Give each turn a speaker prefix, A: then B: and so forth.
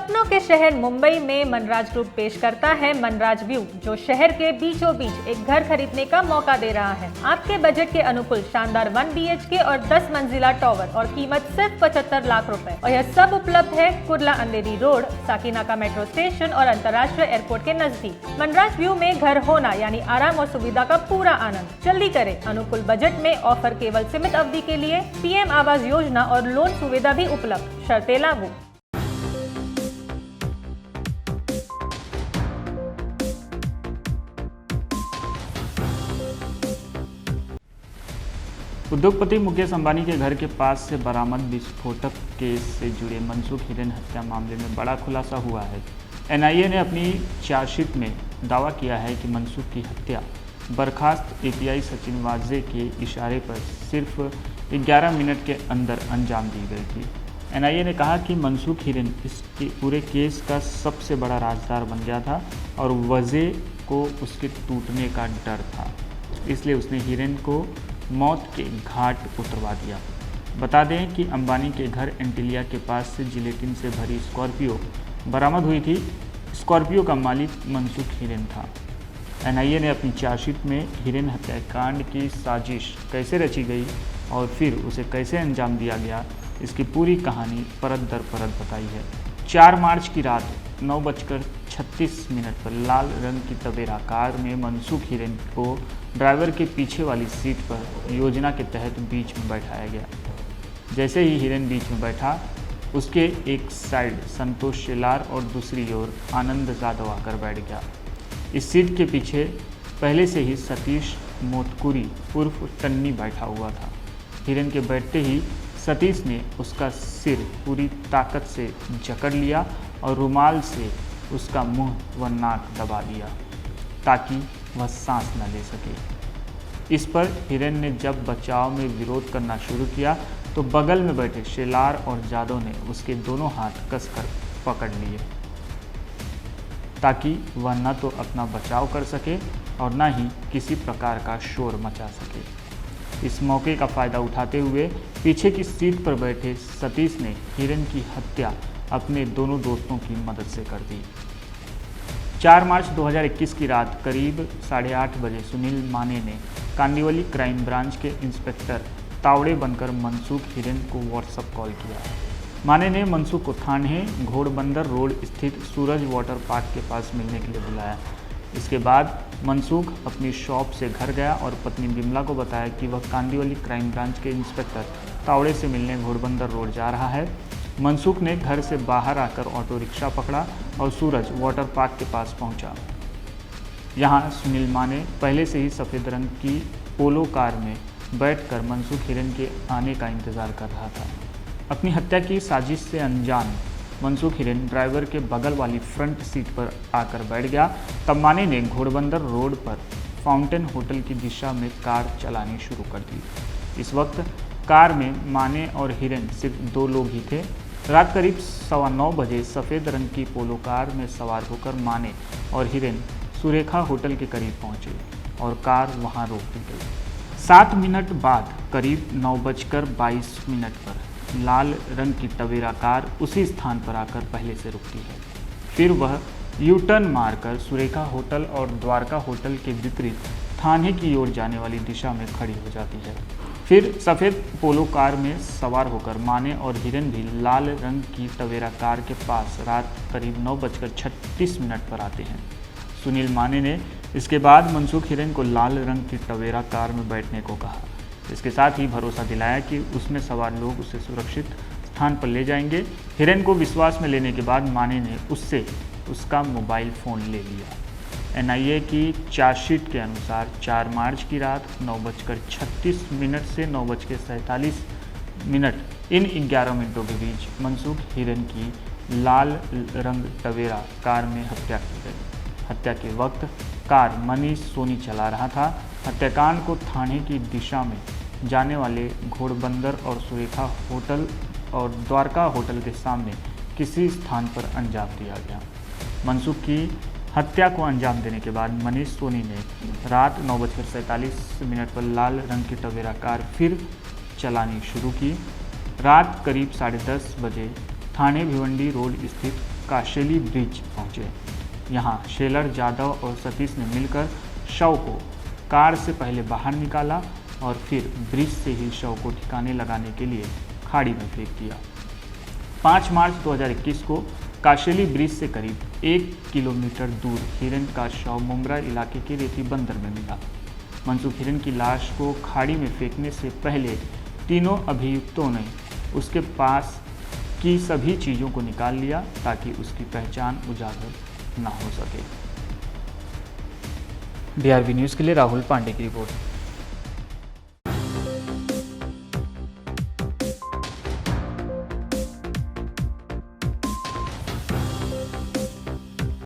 A: सपनों के शहर मुंबई में मनराज ग्रुप पेश करता है मनराज व्यू, जो शहर के बीचों बीच एक घर खरीदने का मौका दे रहा है। आपके बजट के अनुकूल शानदार 1 BHK और 10 मंजिला टावर और कीमत सिर्फ 75 लाख रुपए। और यह सब उपलब्ध है कुर्ला अंधेरी रोड, साकीनाका मेट्रो स्टेशन और अंतर्राष्ट्रीय एयरपोर्ट के नजदीक। मनराज व्यू में घर होना यानी आराम और सुविधा का पूरा आनंद। जल्दी करें, अनुकूल बजट में ऑफर केवल सीमित अवधि के लिए। PM आवास योजना और लोन सुविधा भी उपलब्ध, शर्तें लागू।
B: उद्योगपति मुकेश अंबानी के घर के पास से बरामद विस्फोटक केस से जुड़े मनसुख हिरेन हत्या मामले में बड़ा खुलासा हुआ है। NIA ने अपनी चार्जशीट में दावा किया है कि मनसुख की हत्या बर्खास्त API सचिन वाजे के इशारे पर सिर्फ 11 मिनट के अंदर अंजाम दी गई थी। NIA ने कहा कि मनसुख हिरेन इस पूरे केस का सबसे बड़ा राजदार बन गया था और वाजे को उसके टूटने का डर था, इसलिए उसने हिरेन को मौत के घाट उतरवा दिया। बता दें कि अंबानी के घर एंटिलिया के पास से जिलेटिन से भरी स्कॉर्पियो बरामद हुई थी। स्कॉर्पियो का मालिक मनसुख हिरेन था। NIA ने अपनी चार्जशीट में हिरेन हत्याकांड की साजिश कैसे रची गई और फिर उसे कैसे अंजाम दिया गया, इसकी पूरी कहानी परत दर परत बताई है। 4 मार्च की रात 9:36 पर लाल रंग की तवेरा कार में मनसुख हिरेन को ड्राइवर के पीछे वाली सीट पर योजना के तहत बीच में बैठाया गया। जैसे ही हिरेन बीच में बैठा, उसके एक साइड संतोष शेलार और दूसरी ओर आनंद जादव आकर बैठ गया। इस सीट के पीछे पहले से ही सतीश मोतकुरी उर्फ टन्नी बैठा हुआ था। हिरेन के बैठते ही सतीश ने उसका सिर पूरी ताकत से जकड़ लिया और रुमाल से उसका मुंह व नाक दबा दिया ताकि वह सांस न ले सके। इस पर हिरेन ने जब बचाव में विरोध करना शुरू किया तो बगल में बैठे शेलार और जादव ने उसके दोनों हाथ कसकर पकड़ लिए ताकि वह न तो अपना बचाव कर सके और न ही किसी प्रकार का शोर मचा सके। इस मौके का फ़ायदा उठाते हुए पीछे की सीट पर बैठे सतीश ने हिरेन की हत्या अपने दोनों दोस्तों की मदद से कर दी। 4 मार्च 2021 की रात करीब 8:30 बजे सुनील माने ने कांदिवली क्राइम ब्रांच के इंस्पेक्टर तावड़े बनकर मनसुख हिरेन को व्हाट्सएप कॉल किया। माने ने मनसुख को थाने घोड़बंदर रोड स्थित सूरज वाटर पार्क के पास मिलने के लिए बुलाया। इसके बाद मनसुख अपनी शॉप से घर गया और पत्नी बिमला को बताया कि वह कांदिवली क्राइम ब्रांच के इंस्पेक्टर तावड़े से मिलने घोड़बंदर रोड जा रहा है। मनसुख ने घर से बाहर आकर ऑटो रिक्शा पकड़ा और सूरज वाटर पार्क के पास पहुंचा। यहां सुनील माने पहले से ही सफ़ेद रंग की पोलो कार में बैठकर मनसुख हिरेन के आने का इंतज़ार कर रहा था। अपनी हत्या की साजिश से अनजान मनसुख हिरेन ड्राइवर के बगल वाली फ्रंट सीट पर आकर बैठ गया। तब माने ने घोड़बंदर रोड पर फाउंटेन होटल की दिशा में कार चलानी शुरू कर दी। इस वक्त कार में माने और हिरेन सिर्फ 2 लोग ही थे। रात करीब 9:15 बजे सफ़ेद रंग की पोलो कार में सवार होकर माने और हिरेन सुरेखा होटल के करीब पहुंचे और कार वहां रोक दी गई। 7 मिनट बाद करीब 9:22 पर लाल रंग की टवेरा कार उसी स्थान पर आकर पहले से रुकती है। फिर वह U-टर्न मारकर सुरेखा होटल और द्वारका होटल के विपरीत थाने की ओर जाने वाली दिशा में खड़ी हो जाती है। फिर सफ़ेद पोलो कार में सवार होकर माने और हिरेन भी लाल रंग की टवेरा कार के पास रात करीब 9:36 पर आते हैं। सुनील माने ने इसके बाद मनसुख हिरेन को लाल रंग की टवेरा कार में बैठने को कहा। इसके साथ ही भरोसा दिलाया कि उसमें सवार लोग उसे सुरक्षित स्थान पर ले जाएंगे। हिरेन को विश्वास में लेने के बाद माने ने उससे उसका मोबाइल फ़ोन ले लिया। NIA की चार्जशीट के अनुसार 4 मार्च की रात 9:36 से 9:47 इन 11 मिनटों के बीच मनसुख हिरेन की लाल रंग टवेरा कार में हत्या की गई। हत्या के वक्त कार मनीष सोनी चला रहा था। हत्याकांड को थाने की दिशा में जाने वाले घोड़बंदर और सुरेखा होटल और द्वारका होटल के सामने किसी स्थान पर अंजाम दिया गया। मनसुख की हत्या को अंजाम देने के बाद मनीष सोनी ने रात 9:47 पर लाल रंग की टवेरा कार फिर चलानी शुरू की। रात करीब 10:30 बजे थाने भिवंडी रोड स्थित काशेली ब्रिज पहुंचे। यहां शेलर, जादव और सतीश ने मिलकर शव को कार से पहले बाहर निकाला और फिर ब्रिज से ही शव को ठिकाने लगाने के लिए खाड़ी में फेंक दिया। 5 मार्च 2021 को काशेली ब्रिज से करीब 1 किलोमीटर दूर हिरन का शव मुमरा इलाके के रेती बंदर में मिला। मनसुख हिरन की लाश को खाड़ी में फेंकने से पहले तीनों अभियुक्तों ने उसके पास की सभी चीज़ों को निकाल लिया ताकि उसकी पहचान उजागर ना हो सके। BRB न्यूज़ के लिए राहुल पांडे की रिपोर्ट।